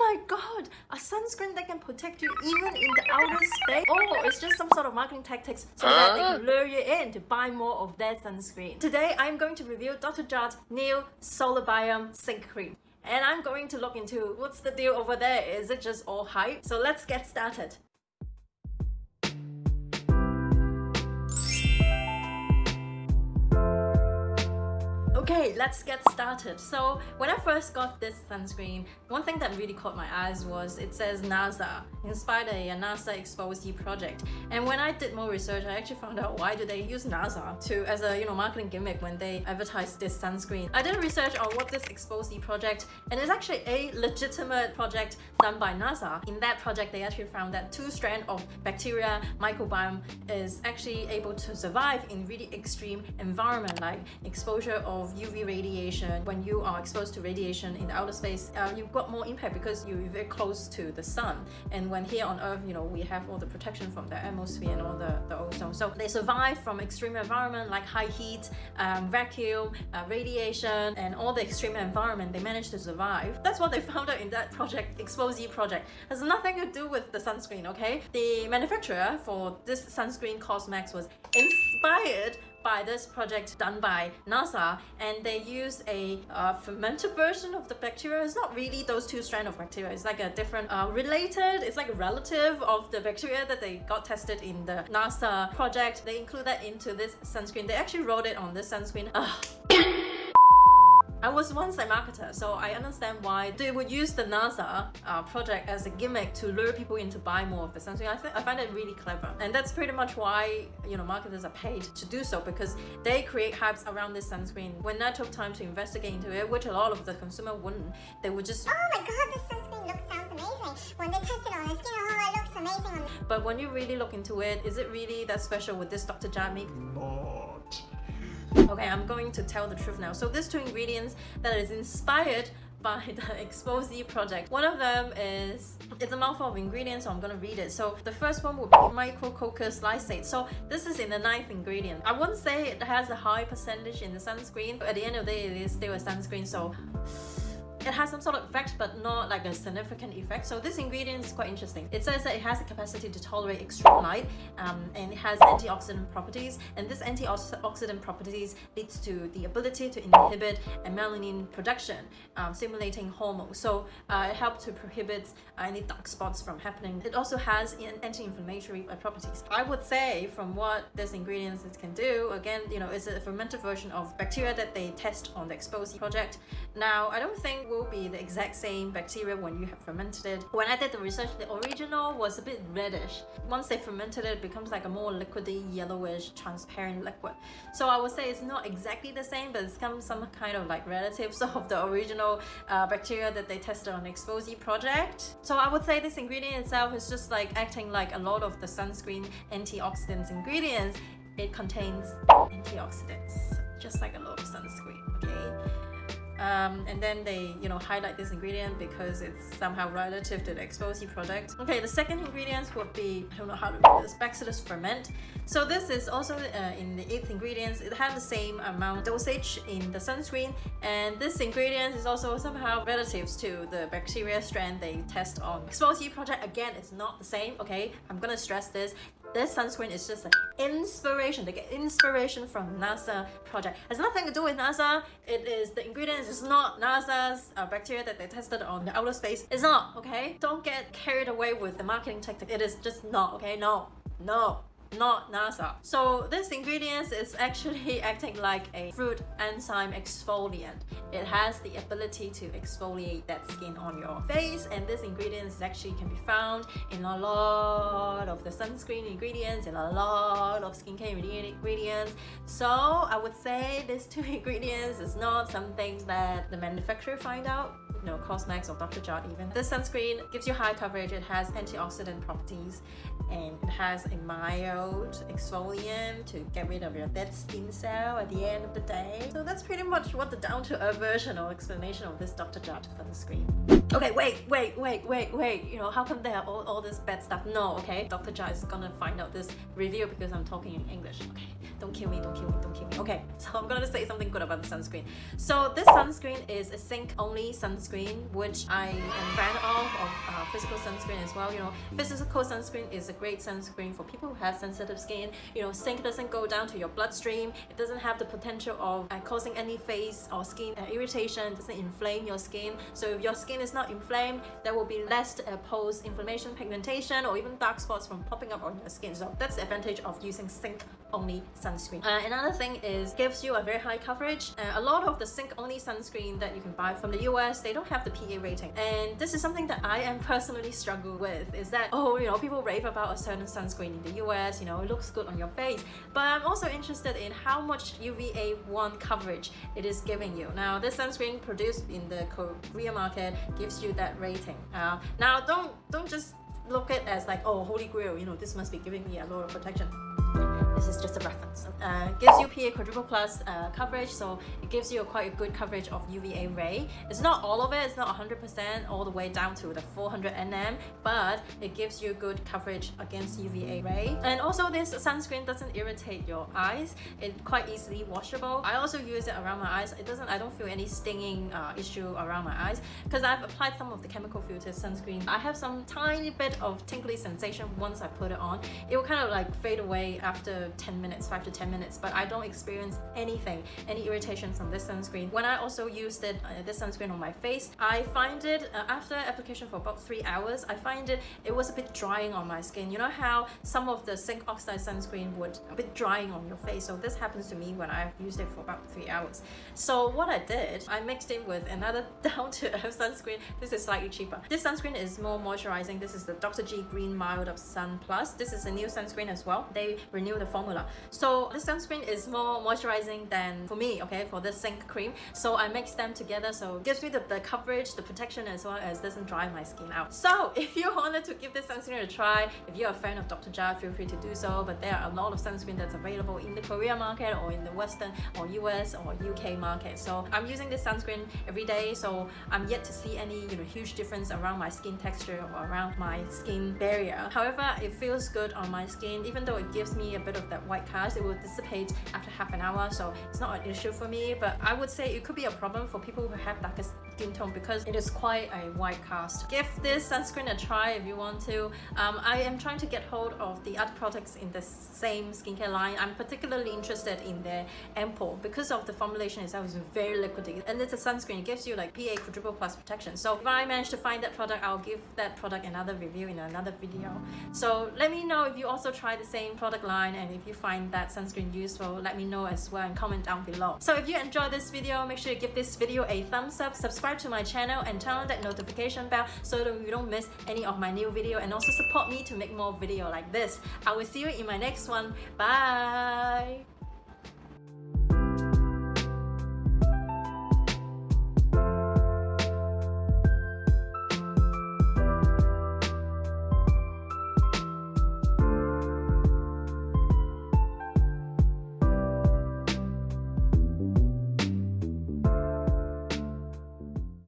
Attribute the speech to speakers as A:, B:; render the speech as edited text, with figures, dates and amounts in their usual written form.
A: my god, a sunscreen that can protect you even in the outer space? Oh, it's just some sort of marketing tactics so that they can lure you in to buy more of their sunscreen. Today, I'm going to review Dr. Jart's new Solarbiome zinc cream. And I'm going to look into what's the deal over there. Is it just all hype? So let's get started. Okay, let's get started. So when I first got this sunscreen, one thing that really caught my eyes was it says NASA, inspired a NASA Expose You project. And when I did more research, I actually found out why do they use NASA as a marketing gimmick when they advertise this sunscreen. I did research on what this Expose You project, and it's actually a legitimate project done by NASA. In that project, they actually found that 2 strands of bacteria microbiome is actually able to survive in really extreme environment like exposure of UV radiation. When you are exposed to radiation in the outer space, you've got more impact because you're very close to the sun. And when here on Earth, we have all the protection from the atmosphere and all the ozone. So they survive from extreme environment like high heat, vacuum, radiation, and all the extreme environment. They managed to survive. That's what they found out in that project, Expose You project. It has nothing to do with the sunscreen, okay? The manufacturer for this sunscreen, Cosmax, was inspired by this project done by NASA, and they used a fermented version of the bacteria. It's not really those 2 strands of bacteria. It's like a different it's like a relative of the bacteria that they got tested in the NASA project. They include that into this sunscreen. They actually wrote it on this sunscreen. I was once a marketer, so I understand why they would use the NASA project as a gimmick to lure people in to buy more of the sunscreen. I find it really clever, and that's pretty much why marketers are paid to do so, because they create hypes around this sunscreen. When I took time to investigate into it, which a lot of the consumer wouldn't, they would just,
B: oh my god, this sunscreen sounds amazing. When they test it on the skin, oh, it looks amazing.
A: But when you really look into it, is it really that special with this Dr. Jart make? Okay, I'm going to tell the truth now. So these 2 ingredients that is inspired by the Expose You project. One of them it's a mouthful of ingredients, so I'm gonna read it. So the first one would be Micrococcus lysate. So this is in the 9th ingredient. I wouldn't say it has a high percentage in the sunscreen, but at the end of the day, it is still a sunscreen, so it has some sort of effect, but not like a significant effect. So this ingredient is quite interesting. It says that it has the capacity to tolerate extreme light, and it has antioxidant properties. And this antioxidant properties leads to the ability to inhibit melanin production, stimulating hormones. So it helps to prohibit any dark spots from happening. It also has anti-inflammatory properties. I would say from what this ingredient can do, again, it's a fermented version of bacteria that they test on the Expose You project. Now, I don't think will be the exact same bacteria when you have fermented it. When I did the research, the original was a bit reddish. Once they fermented it, it becomes like a more liquidy, yellowish, transparent liquid. So I would say it's not exactly the same, but it's some kind of like relatives of the original bacteria that they tested on the Expose You project. So I would say this ingredient itself is just like acting like a lot of the sunscreen antioxidants ingredients. It contains antioxidants, just like a lot of sunscreen, okay? And then they highlight this ingredient because it's somehow relative to the Expose You project. Okay, the second ingredient would be, I don't know how to read this, Exodus ferment. So this is also in the 8th ingredients. It has the same amount dosage in the sunscreen, and this ingredient is also somehow relative to the bacteria strand they test on Expose You project. Again, it's not the same, okay? I'm gonna stress this. This sunscreen is just an inspiration. They get inspiration from NASA project. It has nothing to do with NASA. It is the ingredients. It's not NASA's bacteria that they tested on the outer space. It's not, okay? Don't get carried away with the marketing tactic. It is just not, okay? No. Not NASA. So this ingredient is actually acting like a fruit enzyme exfoliant. It has the ability to exfoliate that skin on your face, and this ingredient actually can be found in a lot of the sunscreen ingredients and a lot of skincare ingredients. So I would say these 2 ingredients is not something that the manufacturer find out, Cosmax or Dr. Jart even. This sunscreen gives you high coverage. It has antioxidant properties, and it has a mild exfoliant to get rid of your dead skin cell at the end of the day. So that's pretty much what the down-to-earth version or explanation of this Dr. Jart sunscreen. Okay, wait. You know, how come there are all this bad stuff? No, okay. Dr. Jart is gonna find out this review because I'm talking in English. Okay, don't kill me. Okay, so I'm gonna say something good about the sunscreen. So this sunscreen is a zinc-only sunscreen, which I am a fan of physical sunscreen as well. You know, physical sunscreen is a great sunscreen for people who have sensitive skin. You know, zinc doesn't go down to your bloodstream. It doesn't have the potential of causing any face or skin irritation. It doesn't inflame your skin. So if your skin is not inflamed, there will be less post-inflammation pigmentation or even dark spots from popping up on your skin. So that's the advantage of using zinc-only sunscreen. Another thing is gives you a very high coverage. A lot of the zinc-only sunscreen that you can buy from the US, they don't have the PA rating. And this is something that I am personally struggle with, is that, oh, you know, people rave about a certain sunscreen in the US, you know, it looks good on your face. But I'm also interested in how much UVA1 coverage it is giving you. Now, this sunscreen produced in the Korea market gives you that rating. Now, don't just look at it as like, oh, holy grail, you know, this must be giving me a lot of protection. This is just a reference. Gives you PA quadruple plus coverage, so it gives you quite a good coverage of UVA ray. It's not all of it, it's not 100% all the way down to the 400 nm, but it gives you good coverage against UVA ray. And also this sunscreen doesn't irritate your eyes. It's quite easily washable. I also use it around my eyes. I don't feel any stinging issue around my eyes because I've applied some of the chemical filtered sunscreen. I have some tiny bit of tingly sensation once I put it on. It will kind of like fade away after 10 minutes, 5 to 10 minutes, but I don't experience any irritation from this sunscreen. When I also used this sunscreen on my face, I find it after application for about 3 hours, I find it was a bit drying on my skin. You know how some of the zinc oxide sunscreen would a bit drying on your face, so this happens to me when I've used it for about 3 hours. So what I did, I mixed it with another down-to-earth sunscreen. This is slightly cheaper. This sunscreen is more moisturizing. This is the Dr. G Green Mild Up Sun Plus. This is a new sunscreen as well. They renew the formula. So this sunscreen is more moisturizing than for me, okay, for this zinc cream. So I mix them together, so it gives me the coverage, the protection, as well as doesn't dry my skin out. So if you wanted to give this sunscreen a try, if you're a fan of Dr. Jart, feel free to do so. But there are a lot of sunscreen that's available in the Korea market or in the Western or US or UK market. So I'm using this sunscreen every day, so I'm yet to see any, you know, huge difference around my skin texture or around my skin barrier. However, it feels good on my skin. Even though it gives me a bit of that white cast, it will dissipate after half an hour, so it's not an issue for me. But I would say it could be a problem for people who have darker skin tone because it is quite a white cast. Give this sunscreen a try if you want to. I am trying to get hold of the other products in the same skincare line. I'm particularly interested in their ampoule because of the formulation itself is very liquidy, and it's a sunscreen. It gives you like PA quadruple plus protection. So if I manage to find that product, I'll give that product another review in another video. So let me know if you also try the same product line, and if you find that sunscreen useful, let me know as well and comment down below. So if you enjoyed this video, make sure you give this video a thumbs up, subscribe to my channel, and turn on that notification bell so that you don't miss any of my new video, and also support me to make more video like this. I will see you in my next one. Bye!